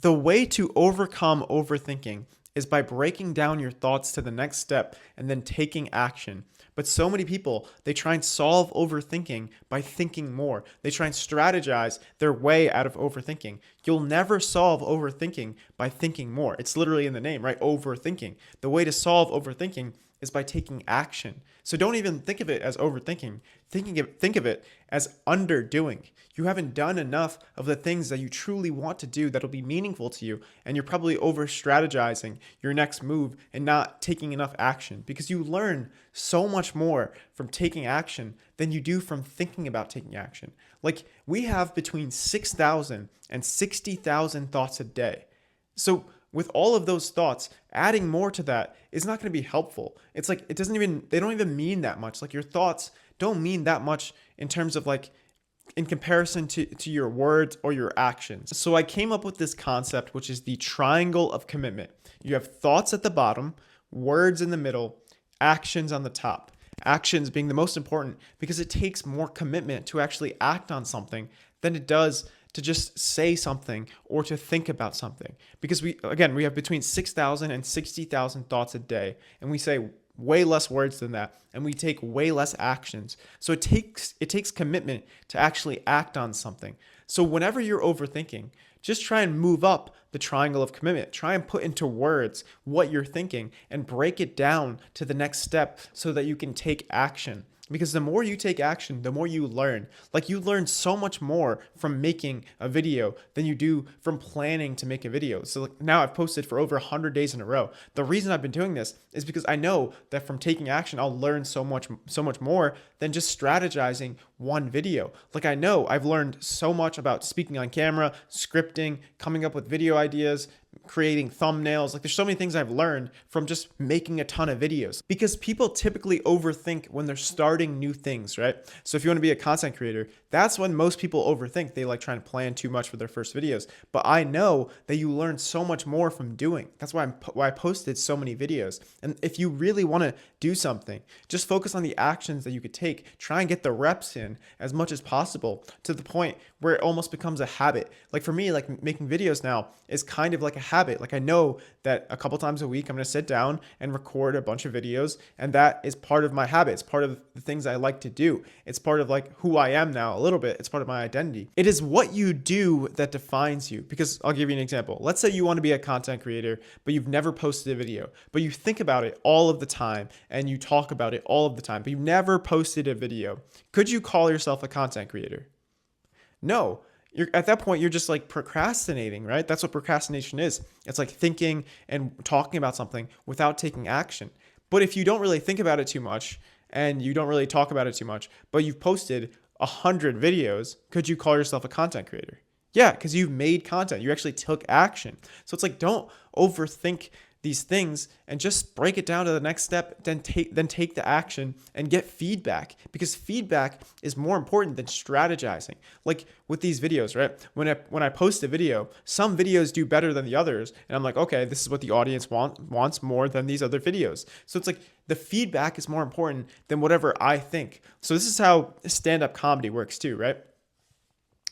The way to overcome overthinking is by breaking down your thoughts to the next step and then taking action. But so many people, they try and solve overthinking by thinking more. They try and strategize their way out of overthinking. You'll never solve overthinking by thinking more. It's literally in the name, right? Overthinking. The way to solve overthinking is by taking action. So don't even think of it as overthinking. Think of it as underdoing. You haven't done enough of the things that you truly want to do that'll be meaningful to you, and you're probably over strategizing your next move and not taking enough action, because you learn so much more from taking action than you do from thinking about taking action. Like, we have between 6,000 and 60,000 thoughts a day. So with all of those thoughts, adding more to that is not going to be helpful. It's like, they don't even mean that much. Like, your thoughts don't mean that much in terms of like, in comparison to your words or your actions. So I came up with this concept, which is the triangle of commitment. You have thoughts at the bottom, words in the middle, actions on the top. Actions being the most important because it takes more commitment to actually act on something than it does to just say something or to think about something. Because we have between 6,000 and 60,000 thoughts a day, and we say way less words than that, and we take way less actions. So it takes commitment to actually act on something. So whenever you're overthinking, just try and move up the triangle of commitment. Try and put into words what you're thinking and break it down to the next step so that you can take action. Because the more you take action, the more you learn. Like, you learn so much more from making a video than you do from planning to make a video. So like, now I've posted for over 100 days in a row. The reason I've been doing this is because I know that from taking action, I'll learn so much more than just strategizing one video. Like, I know I've learned so much about speaking on camera, scripting, coming up with video ideas, creating thumbnails. Like, there's so many things I've learned from just making a ton of videos, because people typically overthink when they're starting new things, right? So if you want to be a content creator, that's when most people overthink. They like trying to plan too much for their first videos. But I know that you learn so much more from doing. That's why I posted so many videos. And if you really want to do something, just focus on the actions that you could take. Try and get the reps in as much as possible to the point where it almost becomes a habit. Like, for me, like, making videos now is kind of like a habit. Like, I know that a couple times a week I'm going to sit down and record a bunch of videos, and that is part of my habit. It's part of the things I like to do. It's part of like who I am now a little bit. It's part of my identity. It is what you do that defines you. Because I'll give you an example. Let's say you want to be a content creator, but you've never posted a video, but you think about it all of the time and you talk about it all of the time, but you've never posted a video. Could you call yourself a content creator? No. At that point, you're just like procrastinating, right? That's what procrastination is. It's like thinking and talking about something without taking action. But if you don't really think about it too much and you don't really talk about it too much, but you've posted 100 videos, could you call yourself a content creator? Yeah, because you've made content. You actually took action. So it's like, don't overthink these things and just break it down to the next step, then take the action and get feedback, because feedback is more important than strategizing. Like with these videos, right? When I post a video, some videos do better than the others, and I'm like, okay, this is what the audience wants more than these other videos. So it's like the feedback is more important than whatever I think. So this is how stand-up comedy works too, right?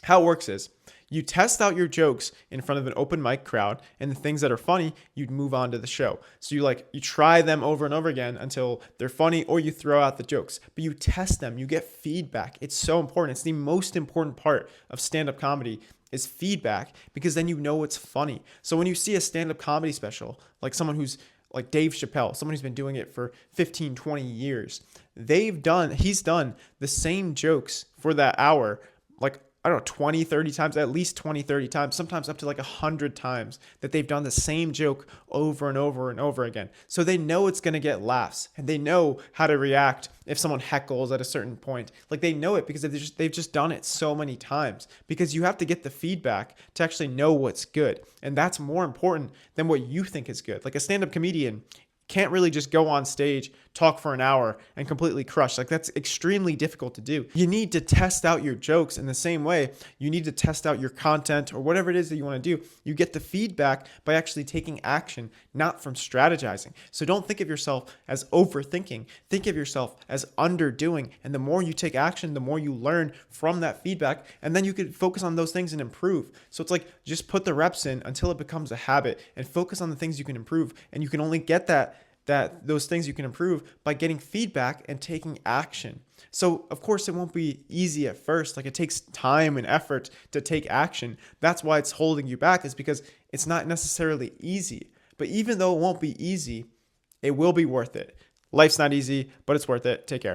How it works is you test out your jokes in front of an open mic crowd, and the things that are funny, you'd move on to the show. So you try them over and over again until they're funny, or you throw out the jokes, but you test them, you get feedback. It's so important. It's the most important part of stand-up comedy is feedback, because then you know it's funny. So when you see a stand-up comedy special, like someone who's like Dave Chappelle, someone who's been doing it for 15, 20 years, he's done the same jokes for that hour, like, I don't know, 20, 30 times, at least 20, 30 times, sometimes up to like 100 times that they've done the same joke over and over and over again. So they know it's going to get laughs, and they know how to react if someone heckles at a certain point. Like, they know it because they've just done it so many times, because you have to get the feedback to actually know what's good. And that's more important than what you think is good. Like, a stand-up comedian can't really just go on stage, talk for an hour and completely crush. Like that's extremely difficult to do. You need to test out your jokes in the same way you need to test out your content or whatever it is that you want to do. You get the feedback by actually taking action, not from strategizing. So don't think of yourself as overthinking. Think of yourself as underdoing. And the more you take action, the more you learn from that feedback. And then you can focus on those things and improve. So it's like just put the reps in until it becomes a habit and focus on the things you can improve. And you can only get those things you can improve by getting feedback and taking action. So of course it won't be easy at first. Like it takes time and effort to take action. That's why it's holding you back, is because it's not necessarily easy. But even though it won't be easy, it will be worth it. Life's not easy, but it's worth it. Take care.